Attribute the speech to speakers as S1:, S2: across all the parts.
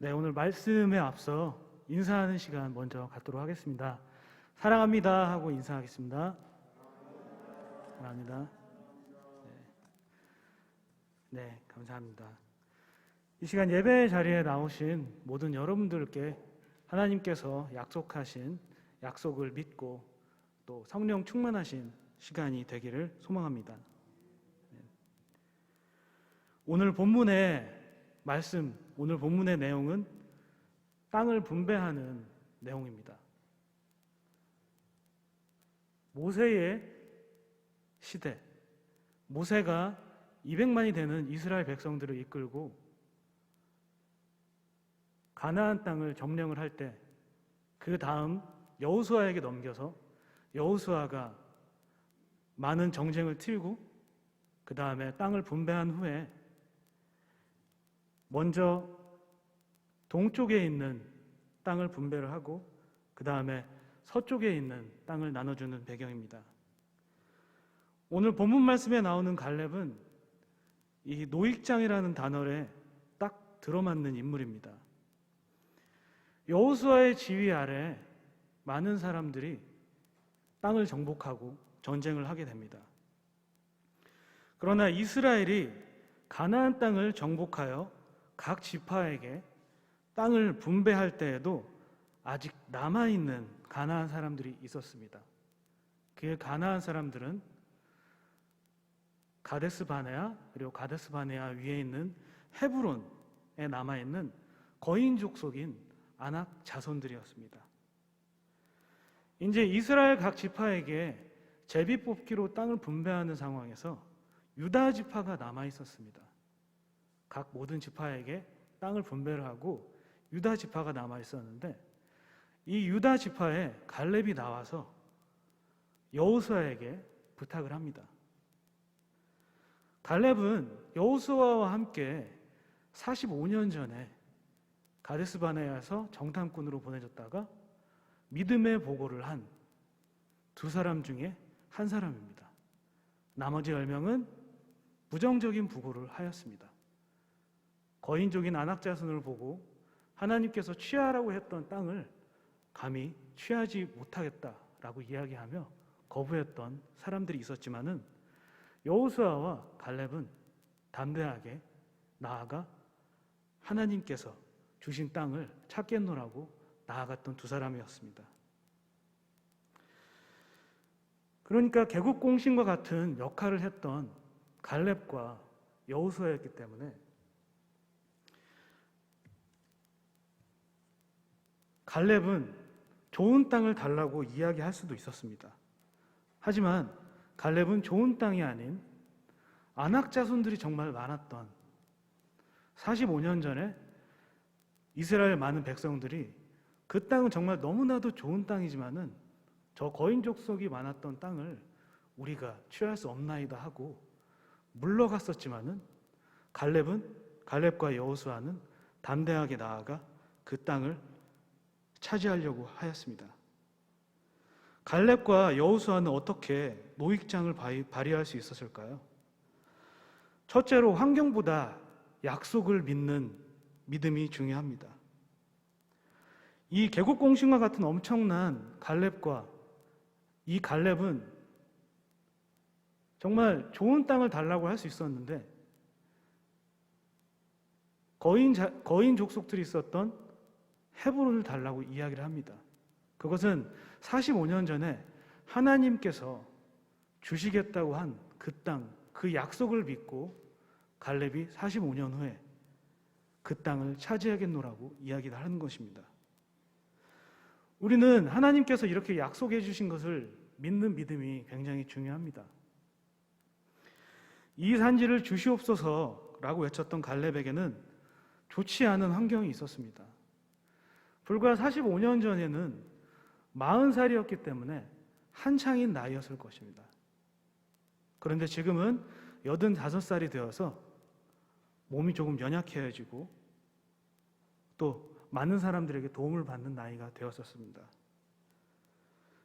S1: 네, 오늘 말씀에 앞서 인사하는 시간 먼저 갖도록 하겠습니다. 사랑합니다 하고 인사하겠습니다. 사랑합니다. 네, 감사합니다. 이 시간 예배 자리에 나오신 모든 여러분들께 하나님께서 약속하신 약속을 믿고 또 성령 충만하신 시간이 되기를 소망합니다. 오늘 본문의 말씀, 오늘 본문의 내용은 땅을 분배하는 내용입니다. 모세의 시대, 모세가 200만이 되는 이스라엘 백성들을 이끌고 가나안 땅을 점령을 할 때 그 다음 여호수아에게 넘겨서 여호수아가 많은 정쟁을 틀고 그 다음에 땅을 분배한 후에 먼저 동쪽에 있는 땅을 분배를 하고 그 다음에 서쪽에 있는 땅을 나눠주는 배경입니다. 오늘 본문 말씀에 나오는 갈렙은 이 노익장이라는 단어에 딱 들어맞는 인물입니다. 여호수아의 지휘 아래 많은 사람들이 땅을 정복하고 전쟁을 하게 됩니다. 그러나 이스라엘이 가나안 땅을 정복하여 각 지파에게 땅을 분배할 때에도 아직 남아있는 가나안 사람들이 있었습니다. 그 가나안 사람들은 가데스 바네아 그리고 가데스 바네아 위에 있는 헤브론에 남아있는 거인 족속인 아낙 자손들이었습니다. 이제 이스라엘 각 지파에게 제비 뽑기로 땅을 분배하는 상황에서 유다 지파가 남아있었습니다. 각 모든 지파에게 땅을 분배를 하고 유다 지파가 남아있었는데 이 유다 지파에 갈렙이 나와서 여호수아에게 부탁을 합니다. 갈렙은 여호수아와 함께 45년 전에 가데스 바네아에서 정탐꾼으로 보내졌다가 믿음의 보고를 한 두 사람 중에 한 사람입니다. 나머지 10명은 부정적인 부고를 하였습니다. 거인족인 아낙 자손을 보고 하나님께서 취하라고 했던 땅을 감히 취하지 못하겠다라고 이야기하며 거부했던 사람들이 있었지만은 여호수아와 갈렙은 담대하게 나아가 하나님께서 주신 땅을 찾겠노라고 나아갔던 두 사람이었습니다. 그러니까 개국공신과 같은 역할을 했던 갈렙과 여호수아였기 때문에 갈렙은 좋은 땅을 달라고 이야기할 수도 있었습니다. 하지만 갈렙은 좋은 땅이 아닌 아낙 자손들이 정말 많았던 45년 전에 이스라엘 많은 백성들이 그 땅은 정말 너무나도 좋은 땅이지만은 저 거인 족속이 많았던 땅을 우리가 취할 수 없나이다 하고 물러갔었지만은 갈렙과 여호수아는 담대하게 나아가 그 땅을 차지하려고 하였습니다. 갈렙과 여호수아는 어떻게 노익장을 발휘할 수 있었을까요? 첫째로 환경보다 약속을 믿는 믿음이 중요합니다. 이 개국공신과 같은 엄청난 갈렙과 이 갈렙은 정말 좋은 땅을 달라고 할 수 있었는데 거인 족속들이 있었던 헤브론을 달라고 이야기를 합니다. 그것은 45년 전에 하나님께서 주시겠다고 한 그 땅, 그 약속을 믿고 갈렙이 45년 후에 그 땅을 차지하겠노라고 이야기를 하는 것입니다. 우리는 하나님께서 이렇게 약속해 주신 것을 믿는 믿음이 굉장히 중요합니다. 이 산지를 주시옵소서라고 외쳤던 갈렙에게는 좋지 않은 환경이 있었습니다. 불과 45년 전에는 40살이었기 때문에 한창인 나이였을 것입니다. 그런데 지금은 85살이 되어서 몸이 조금 연약해지고 또 많은 사람들에게 도움을 받는 나이가 되었었습니다.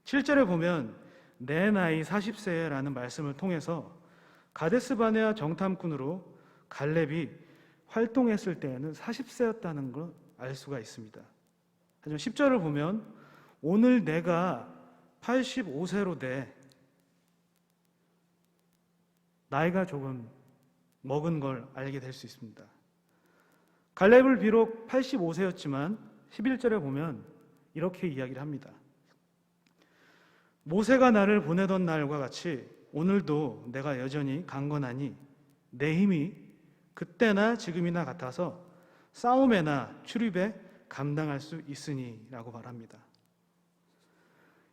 S1: 7절에 보면 내 나이 40세라는 말씀을 통해서 가데스 바네아 정탐꾼으로 갈렙이 활동했을 때에는 40세였다는 걸 알 수가 있습니다. 하지만 10절을 보면 오늘 내가 85세로 돼 나이가 조금 먹은 걸 알게 될 수 있습니다. 갈렙을 비록 85세였지만 11절에 보면 이렇게 이야기를 합니다. 모세가 나를 보내던 날과 같이 오늘도 내가 여전히 강건하니 내 힘이 그때나 지금이나 같아서 싸움에나 출입에 감당할 수 있으니 라고 말합니다.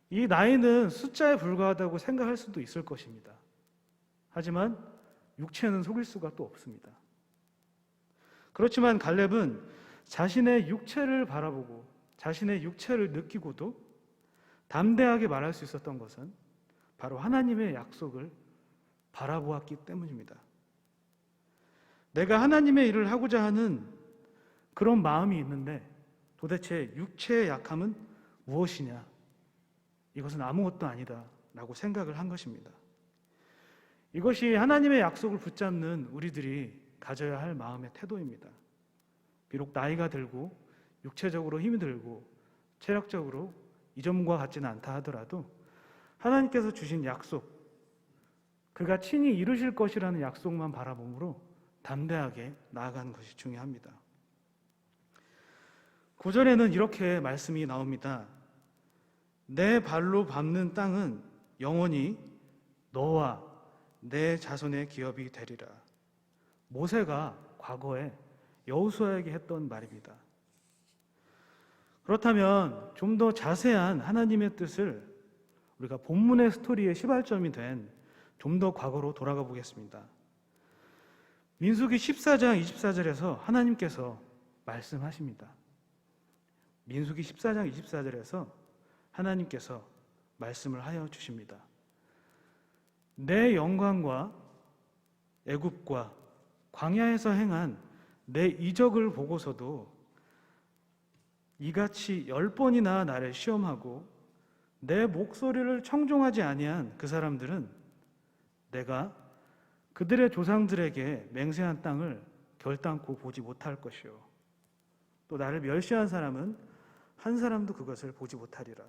S1: 이 나이는 숫자에 불과하다고 생각할 수도 있을 것입니다. 하지만 육체는 속일 수가 또 없습니다. 그렇지만 갈렙은 자신의 육체를 바라보고 자신의 육체를 느끼고도 담대하게 말할 수 있었던 것은 바로 하나님의 약속을 바라보았기 때문입니다. 내가 하나님의 일을 하고자 하는 그런 마음이 있는데 도대체 육체의 약함은 무엇이냐? 이것은 아무것도 아니다 라고 생각을 한 것입니다. 이것이 하나님의 약속을 붙잡는 우리들이 가져야 할 마음의 태도입니다. 비록 나이가 들고 육체적으로 힘이 들고 체력적으로 이전과 같지는 않다 하더라도 하나님께서 주신 약속, 그가 친히 이루실 것이라는 약속만 바라봄으로 담대하게 나아가는 것이 중요합니다. 9절에는 이렇게 말씀이 나옵니다. 내 발로 밟는 땅은 영원히 너와 내 자손의 기업이 되리라. 모세가 과거에 여호수아에게 했던 말입니다. 그렇다면 좀 더 자세한 하나님의 뜻을 우리가 본문의 스토리의 시발점이 된 좀 더 과거로 돌아가 보겠습니다. 민수기 14장 24절에서 하나님께서 말씀하십니다. 민수기 14장 24절에서 하나님께서 말씀을 하여 주십니다. 내 영광과 애굽과 광야에서 행한 내 이적을 보고서도 이같이 10번이나 나를 시험하고 내 목소리를 청종하지 아니한 그 사람들은 내가 그들의 조상들에게 맹세한 땅을 결단코 보지 못할 것이요 또 나를 멸시한 사람은 한 사람도 그것을 보지 못하리라.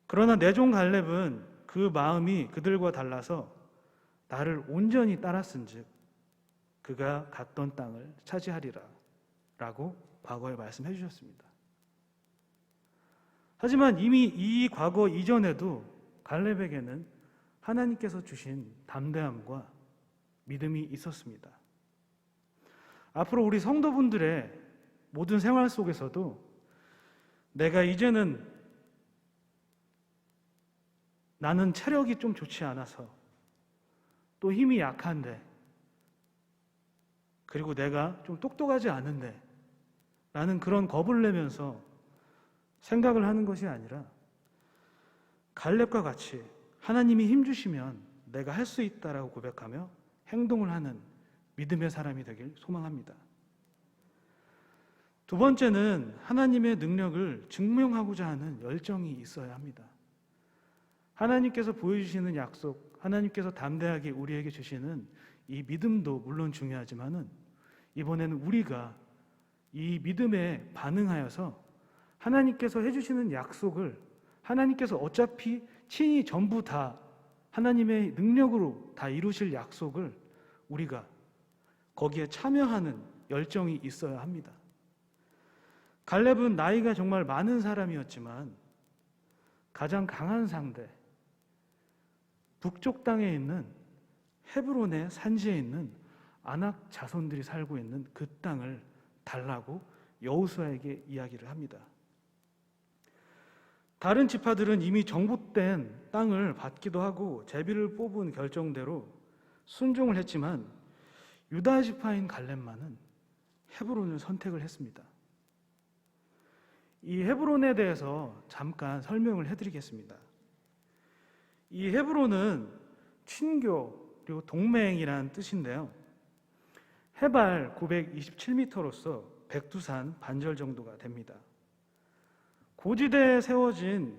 S1: 그러나 내 종 갈렙은 그 마음이 그들과 달라서 나를 온전히 따랐은즉 그가 갔던 땅을 차지하리라 라고 과거에 말씀해 주셨습니다. 하지만 이미 이 과거 이전에도 갈렙에게는 하나님께서 주신 담대함과 믿음이 있었습니다. 앞으로 우리 성도분들의 모든 생활 속에서도 내가 이제는 나는 체력이 좀 좋지 않아서 또 힘이 약한데 그리고 내가 좀 똑똑하지 않은데 라는 그런 겁을 내면서 생각을 하는 것이 아니라 갈렙과 같이 하나님이 힘주시면 내가 할 수 있다라고 고백하며 행동을 하는 믿음의 사람이 되길 소망합니다. 두 번째는 하나님의 능력을 증명하고자 하는 열정이 있어야 합니다. 하나님께서 보여주시는 약속, 하나님께서 담대하게 우리에게 주시는 이 믿음도 물론 중요하지만은 이번에는 우리가 이 믿음에 반응하여서 하나님께서 해주시는 약속을 하나님께서 어차피 친히 전부 다 하나님의 능력으로 다 이루실 약속을 우리가 거기에 참여하는 열정이 있어야 합니다. 갈렙은 나이가 정말 많은 사람이었지만 가장 강한 상대, 북쪽 땅에 있는 헤브론의 산지에 있는 아낙 자손들이 살고 있는 그 땅을 달라고 여호수아에게 이야기를 합니다. 다른 지파들은 이미 정복된 땅을 받기도 하고 제비를 뽑은 결정대로 순종을 했지만 유다 지파인 갈렙만은 헤브론을 선택을 했습니다. 이 헤브론에 대해서 잠깐 설명을 해드리겠습니다. 이 헤브론은 친교 그리고 동맹이라는 뜻인데요. 해발 927m로서 백두산 반절 정도가 됩니다. 고지대에 세워진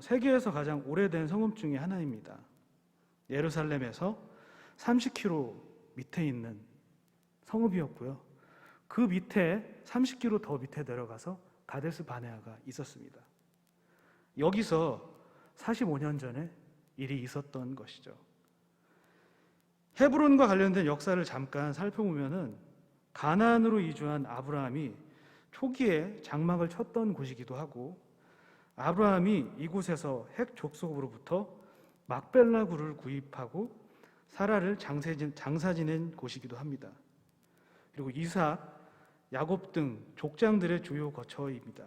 S1: 세계에서 가장 오래된 성읍 중에 하나입니다. 예루살렘에서 30km 밑에 있는 성읍이었고요. 그 밑에 30km 더 밑에 내려가서 가데스 바네아가 있었습니다. 여기서 45년 전에 일이 있었던 것이죠. 헤브론과 관련된 역사를 잠깐 살펴보면은 가나안으로 이주한 아브라함이 초기에 장막을 쳤던 곳이기도 하고, 아브라함이 이곳에서 핵 족속으로부터 막벨라 굴을 구입하고 사라를 장사 지낸 곳이기도 합니다. 그리고 이삭, 야곱 등 족장들의 주요 거처입니다.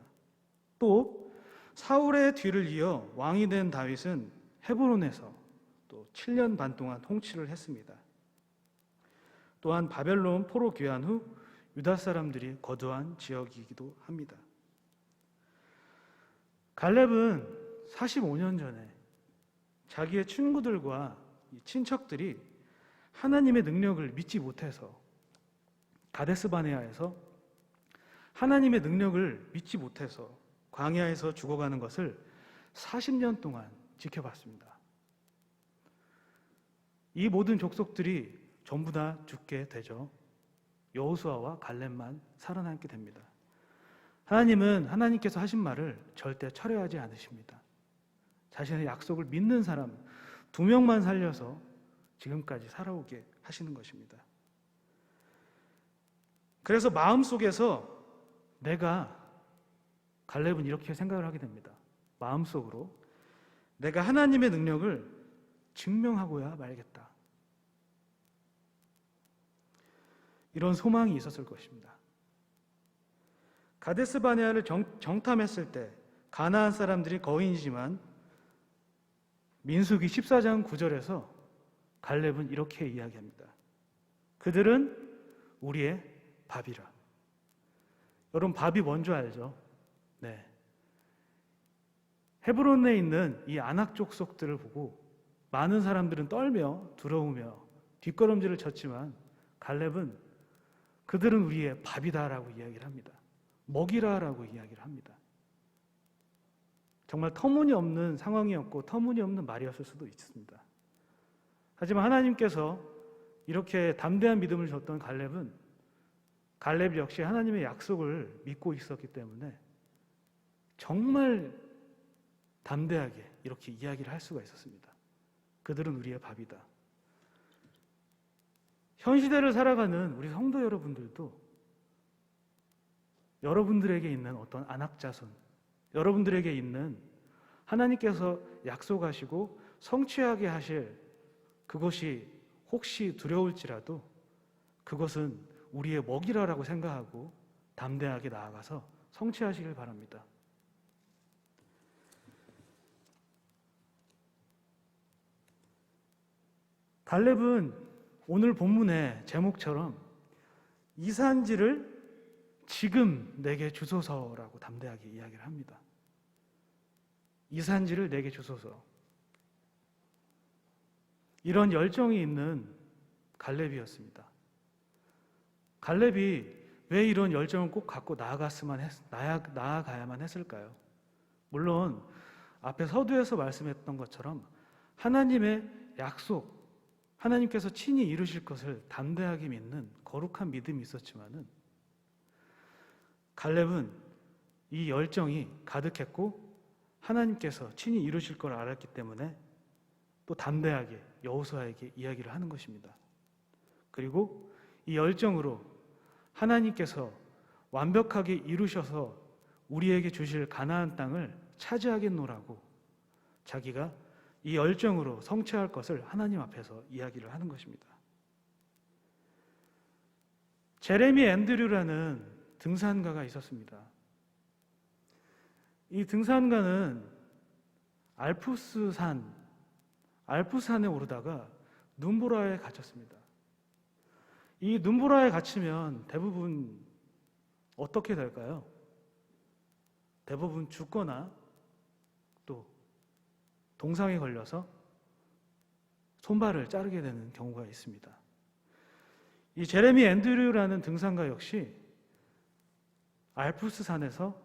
S1: 또 사울의 뒤를 이어 왕이 된 다윗은 헤브론에서 또 7년 반 동안 통치를 했습니다. 또한 바벨론 포로 귀환 후 유다 사람들이 거주한 지역이기도 합니다. 갈렙은 45년 전에 자기의 친구들과 친척들이 하나님의 능력을 믿지 못해서 가데스 바네아에서 하나님의 능력을 믿지 못해서 광야에서 죽어가는 것을 40년 동안 지켜봤습니다. 이 모든 족속들이 전부 다 죽게 되죠. 여호수아와 갈렙만 살아남게 됩니다. 하나님은 하나님께서 하신 말을 절대 철회하지 않으십니다. 자신의 약속을 믿는 사람 2명만 살려서 지금까지 살아오게 하시는 것입니다. 그래서 마음속에서 갈렙은 이렇게 생각을 하게 됩니다. 마음속으로 내가 하나님의 능력을 증명하고야 말겠다. 이런 소망이 있었을 것입니다. 가데스 바네아를 정탐했을 때 가나안 사람들이 거인이지만 민수기 14장 9절에서 갈렙은 이렇게 이야기합니다. 그들은 우리의 밥이라. 여러분, 밥이 뭔지 알죠? 네. 헤브론에 있는 이 아낙 족속들을 보고 많은 사람들은 떨며 두려우며 뒷걸음질을 쳤지만 갈렙은 그들은 우리의 밥이다라고 이야기를 합니다. 먹이라라고 이야기를 합니다. 정말 터무니없는 상황이었고 터무니없는 말이었을 수도 있습니다. 하지만 하나님께서 이렇게 담대한 믿음을 줬던 갈렙 역시 하나님의 약속을 믿고 있었기 때문에 정말 담대하게 이렇게 이야기를 할 수가 있었습니다. 그들은 우리의 밥이다. 현 시대를 살아가는 우리 성도 여러분들도 여러분들에게 있는 어떤 안악자손, 여러분들에게 있는 하나님께서 약속하시고 성취하게 하실 그것이 혹시 두려울지라도 그것은 우리의 먹이라고 생각하고 담대하게 나아가서 성취하시길 바랍니다. 갈렙은 오늘 본문의 제목처럼 이 산지를 지금 내게 주소서라고 담대하게 이야기를 합니다. 이 산지를 내게 주소서. 이런 열정이 있는 갈렙이었습니다. 갈렙이 왜 이런 열정을 꼭 갖고 나아가야만 했을까요? 물론 앞에 서두에서 말씀했던 것처럼 하나님의 약속, 하나님께서 친히 이루실 것을 담대하게 믿는 거룩한 믿음이 있었지만은 갈렙은 이 열정이 가득했고 하나님께서 친히 이루실 걸 알았기 때문에 또 담대하게 여호수아에게 이야기를 하는 것입니다. 그리고 이 열정으로 하나님께서 완벽하게 이루셔서 우리에게 주실 가나안 땅을 차지하겠노라고 자기가 이 열정으로 성취할 것을 하나님 앞에서 이야기를 하는 것입니다. 제레미 앤드류라는 등산가가 있었습니다. 이 등산가는 알프스산에 오르다가 눈보라에 갇혔습니다. 이 눈보라에 갇히면 대부분 어떻게 될까요? 대부분 죽거나 또 동상에 걸려서 손발을 자르게 되는 경우가 있습니다. 이 제레미 앤드류라는 등산가 역시 알프스산에서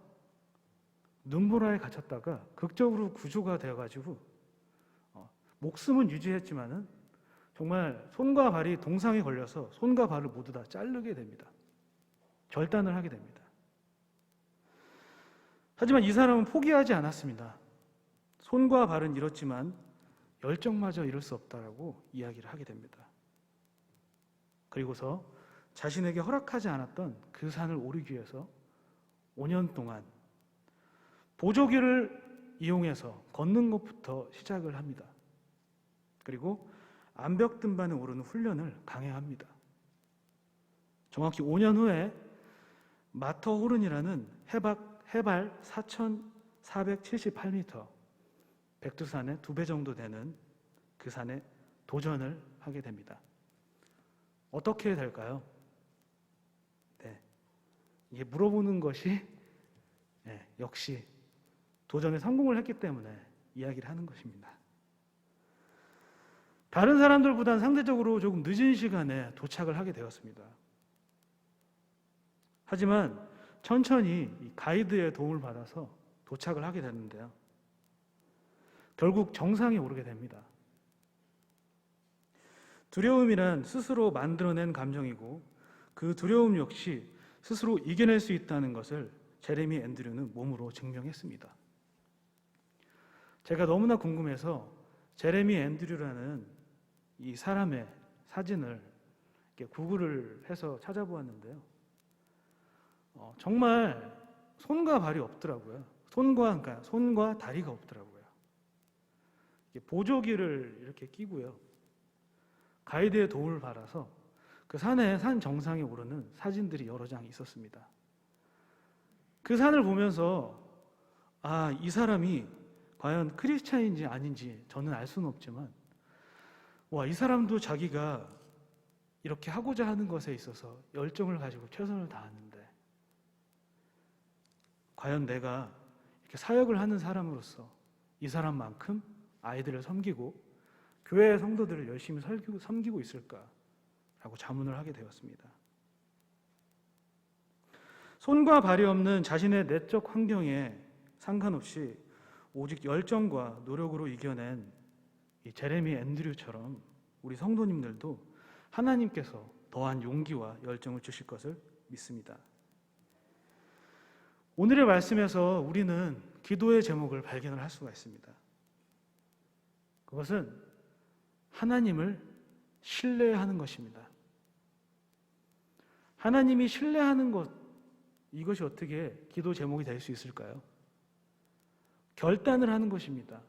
S1: 눈보라에 갇혔다가 극적으로 구조가 되어가지고 목숨은 유지했지만은 정말 손과 발이 동상에 걸려서 손과 발을 모두 다 자르게 됩니다. 결단을 하게 됩니다. 하지만 이 사람은 포기하지 않았습니다. 손과 발은 잃었지만 열정마저 잃을 수 없다라고 이야기를 하게 됩니다. 그리고서 자신에게 허락하지 않았던 그 산을 오르기 위해서 5년 동안 보조기를 이용해서 걷는 것부터 시작을 합니다. 그리고 암벽 등반에 오르는 훈련을 강행합니다. 정확히 5년 후에 마터호른이라는 해발 4,478m, 백두산의 2배 정도 되는 그 산에 도전을 하게 됩니다. 어떻게 될까요? 네, 이게 물어보는 것이 역시 도전에 성공을 했기 때문에 이야기를 하는 것입니다. 다른 사람들보다는 상대적으로 조금 늦은 시간에 도착을 하게 되었습니다. 하지만 천천히 이 가이드의 도움을 받아서 도착을 하게 됐는데요. 결국 정상에 오르게 됩니다. 두려움이란 스스로 만들어낸 감정이고 그 두려움 역시 스스로 이겨낼 수 있다는 것을 제레미 앤드류는 몸으로 증명했습니다. 제가 너무나 궁금해서 제레미 앤드류라는 이 사람의 사진을 이렇게 구글을 해서 찾아보았는데요. 정말 손과 발이 없더라고요. 손과 다리가 없더라고요. 보조기를 이렇게 끼고요. 가이드의 도움을 받아서 그 산 정상에 오르는 사진들이 여러 장 있었습니다. 그 산을 보면서 이 사람이 과연 크리스찬인지 아닌지 저는 알 수는 없지만 이 사람도 자기가 이렇게 하고자 하는 것에 있어서 열정을 가지고 최선을 다하는데 과연 내가 이렇게 사역을 하는 사람으로서 이 사람만큼 아이들을 섬기고 교회의 성도들을 열심히 섬기고 있을까라고 자문을 하게 되었습니다. 손과 발이 없는 자신의 내적 환경에 상관없이 오직 열정과 노력으로 이겨낸 이 제레미 앤드류처럼 우리 성도님들도 하나님께서 더한 용기와 열정을 주실 것을 믿습니다. 오늘의 말씀에서 우리는 기도의 제목을 발견을 할 수가 있습니다. 그것은 하나님을 신뢰하는 것입니다. 하나님이 신뢰하는 것, 이것이 어떻게 기도 제목이 될 수 있을까요? 결단을 하는 것입니다.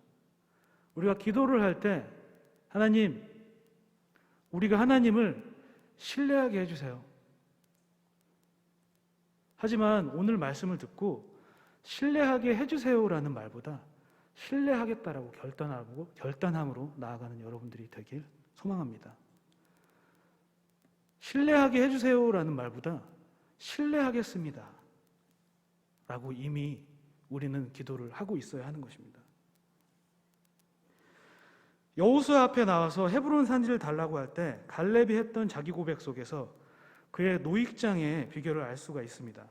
S1: 우리가 기도를 할 때 하나님, 우리가 하나님을 신뢰하게 해주세요. 하지만 오늘 말씀을 듣고 신뢰하게 해주세요라는 말보다 신뢰하겠다라고 결단함으로 나아가는 여러분들이 되길 소망합니다. 신뢰하게 해주세요라는 말보다 신뢰하겠습니다 라고 이미 우리는 기도를 하고 있어야 하는 것입니다. 여호수아 앞에 나와서 헤브론 산지를 달라고 할 때 갈렙이 했던 자기 고백 속에서 그의 노익장의 비결을 알 수가 있습니다.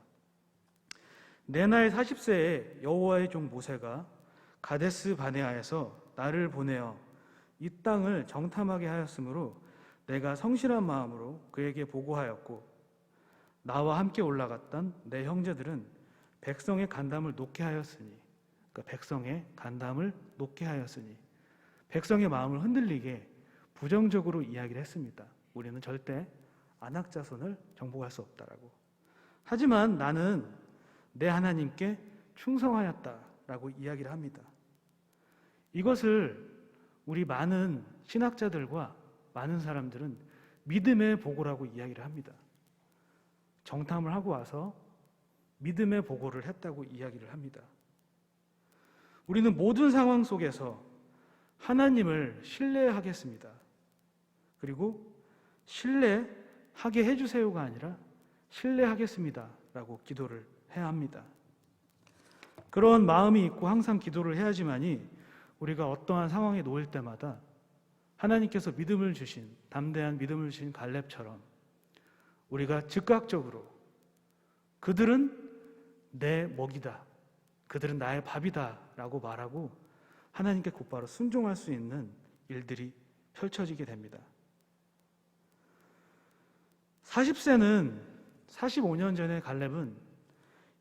S1: 내 나이 40세에 여호와의 종 모세가 가데스 바네아에서 나를 보내어 이 땅을 정탐하게 하였으므로 내가 성실한 마음으로 그에게 보고하였고 나와 함께 올라갔던 내 형제들은 백성의 간담을 놓게 하였으니 백성의 마음을 흔들리게 부정적으로 이야기를 했습니다. 우리는 절대 아낙 자손을 정복할 수 없다라고. 하지만 나는 내 하나님께 충성하였다라고 이야기를 합니다. 이것을 우리 많은 신학자들과 많은 사람들은 믿음의 보고라고 이야기를 합니다. 정탐을 하고 와서 믿음의 보고를 했다고 이야기를 합니다. 우리는 모든 상황 속에서 하나님을 신뢰하겠습니다. 그리고 신뢰하게 해주세요가 아니라 신뢰하겠습니다 라고 기도를 해야 합니다. 그런 마음이 있고 항상 기도를 해야지만이 우리가 어떠한 상황에 놓일 때마다 하나님께서 믿음을 주신, 담대한 믿음을 주신 갈렙처럼 우리가 즉각적으로 그들은 내 먹이다, 그들은 나의 밥이다 라고 말하고 하나님께 곧바로 순종할 수 있는 일들이 펼쳐지게 됩니다. 40세는 45년 전에 갈렙은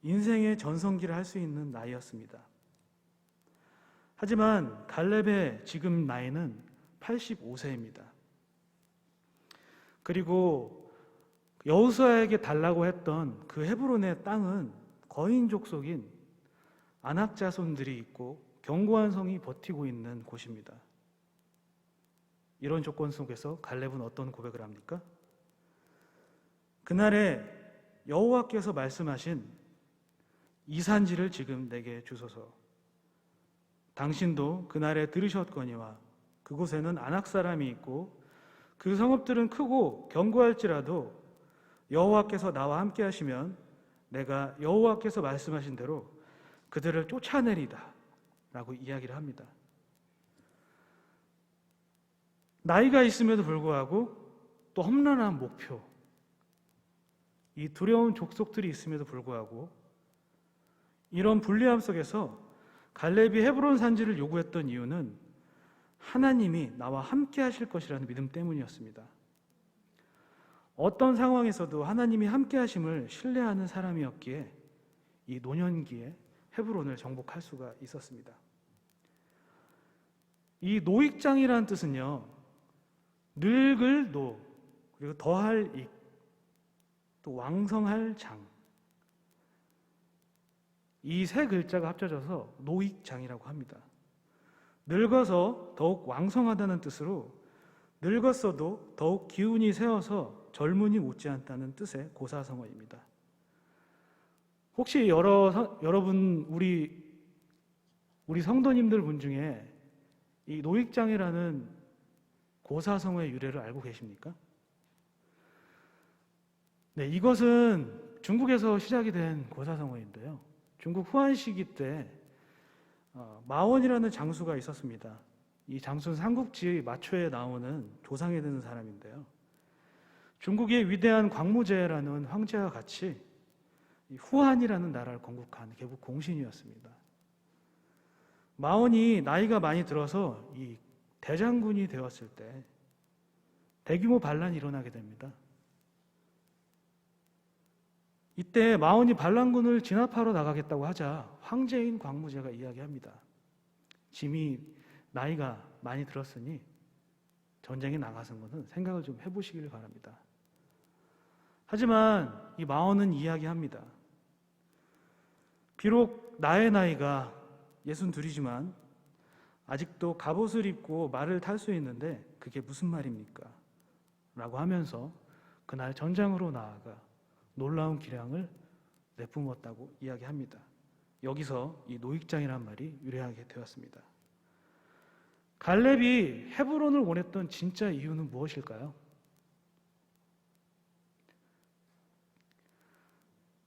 S1: 인생의 전성기를 할 수 있는 나이였습니다. 하지만 갈렙의 지금 나이는 85세입니다. 그리고 여호수아에게 달라고 했던 그 헤브론의 땅은 거인족 속인 아낙 자손들이 있고 견고한 성이 버티고 있는 곳입니다. 이런 조건 속에서 갈렙은 어떤 고백을 합니까? 그날에 여호와께서 말씀하신 이 산지를 지금 내게 주소서. 당신도 그날에 들으셨거니와 그곳에는 아낙 사람이 있고 그 성읍들은 크고 견고할지라도 여호와께서 나와 함께 하시면 내가 여호와께서 말씀하신 대로 그들을 쫓아내리다 라고 이야기를 합니다. 나이가 있음에도 불구하고 또 험난한 목표, 이 두려운 족속들이 있음에도 불구하고 이런 불리함 속에서 갈렙이 헤브론 산지를 요구했던 이유는 하나님이 나와 함께 하실 것이라는 믿음 때문이었습니다. 어떤 상황에서도 하나님이 함께 하심을 신뢰하는 사람이었기에 이 노년기에 헤브론을 정복할 수가 있었습니다. 이 노익장이라는 뜻은요, 늙을 노, 그리고 더할 익, 또 왕성할 장, 이 세 글자가 합쳐져서 노익장이라고 합니다. 늙어서 더욱 왕성하다는 뜻으로 늙었어도 더욱 기운이 세어서 젊은이 웃지 않다는 뜻의 고사성어입니다. 혹시 여러분 우리 성도님들 분 중에 이 노익장이라는 고사성어의 유래를 알고 계십니까? 네, 이것은 중국에서 시작이 된 고사성어인데요. 중국 후한 시기 때 마원이라는 장수가 있었습니다. 이 장수는 삼국지 마초에 나오는 조상에 드는 사람인데요. 중국의 위대한 광무제라는 황제와 같이 후한이라는 나라를 건국한 개국 공신이었습니다. 마원이 나이가 많이 들어서 이 대장군이 되었을 때 대규모 반란이 일어나게 됩니다. 이때 마원이 반란군을 진압하러 나가겠다고 하자 황제인 광무제가 이야기합니다. 짐이 나이가 많이 들었으니 전쟁에 나가는 것은 생각을 좀 해보시길 바랍니다. 하지만 이 마원은 이야기합니다. 비록 나의 나이가 62이지만 아직도 갑옷을 입고 말을 탈 수 있는데 그게 무슨 말입니까? 라고 하면서 그날 전장으로 나아가 놀라운 기량을 내뿜었다고 이야기합니다. 여기서 이 노익장이라는 말이 유래하게 되었습니다. 갈렙이 헤브론을 원했던 진짜 이유는 무엇일까요?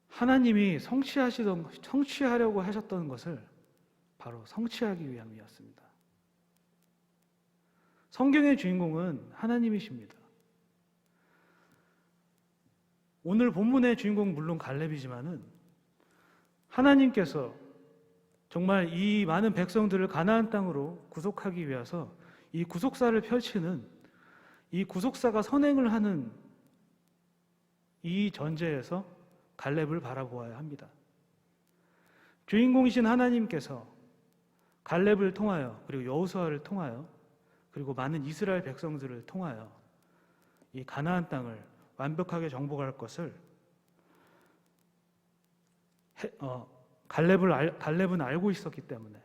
S1: 하나님이 성취하려고 하셨던 것을 바로 성취하기 위함이었습니다. 성경의 주인공은 하나님이십니다. 오늘 본문의 주인공은 물론 갈렙이지만은 하나님께서 정말 이 많은 백성들을 가나안 땅으로 구속하기 위해서 이 구속사를 펼치는, 이 구속사가 선행을 하는 이 전제에서 갈렙을 바라보아야 합니다. 주인공이신 하나님께서 갈렙을 통하여, 그리고 여호수아를 통하여, 그리고 많은 이스라엘 백성들을 통하여 이 가나안 땅을 완벽하게 정복할 것을 갈렙은 알고 있었기 때문에,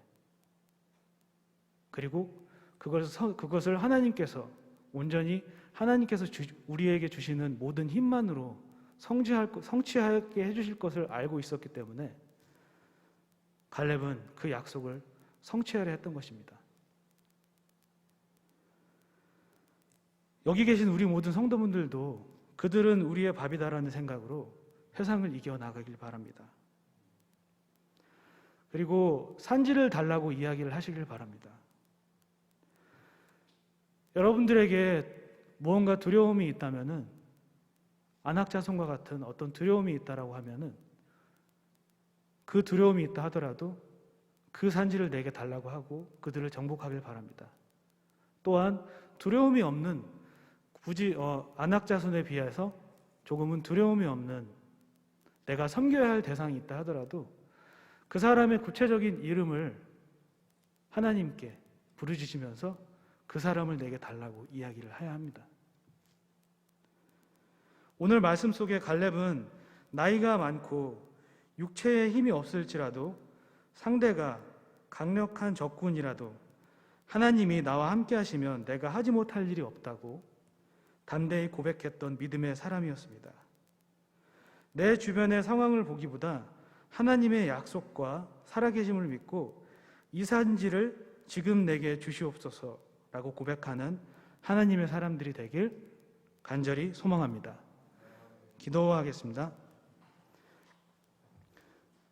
S1: 그리고 그것을 하나님께서 온전히 우리에게 주시는 모든 힘만으로 성취하게 해주실 것을 알고 있었기 때문에 갈렙은 그 약속을 성취하려 했던 것입니다. 여기 계신 우리 모든 성도분들도 그들은 우리의 밥이다라는 생각으로 세상을 이겨나가길 바랍니다. 그리고 산지를 달라고 이야기를 하시길 바랍니다. 여러분들에게 무언가 두려움이 있다면은, 안악자손과 같은 어떤 두려움이 있다라고 하면은, 그 두려움이 있다 하더라도 그 산지를 내게 달라고 하고 그들을 정복하길 바랍니다. 또한 두려움이 없는, 굳이 안악자손에 비해서 조금은 두려움이 없는 내가 섬겨야 할 대상이 있다 하더라도 그 사람의 구체적인 이름을 하나님께 부르짖으면서 그 사람을 내게 달라고 이야기를 해야 합니다. 오늘 말씀 속에 갈렙은 나이가 많고 육체에 힘이 없을지라도 상대가 강력한 적군이라도 하나님이 나와 함께 하시면 내가 하지 못할 일이 없다고 담대히 고백했던 믿음의 사람이었습니다. 내 주변의 상황을 보기보다 하나님의 약속과 살아계심을 믿고 이 산지를 지금 내게 주시옵소서라고 고백하는 하나님의 사람들이 되길 간절히 소망합니다. 기도하겠습니다.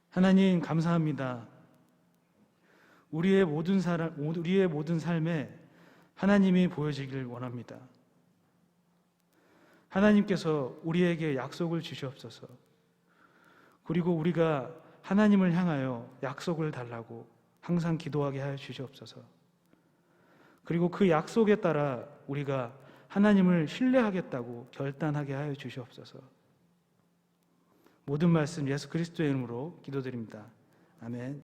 S1: 하나님 감사합니다. 우리의 모든 삶에 하나님이 보여지길 원합니다. 하나님께서 우리에게 약속을 주시옵소서. 그리고 우리가 하나님을 향하여 약속을 달라고 항상 기도하게 하여 주시옵소서. 그리고 그 약속에 따라 우리가 하나님을 신뢰하겠다고 결단하게 하여 주시옵소서. 모든 말씀 예수 그리스도의 이름으로 기도드립니다. 아멘.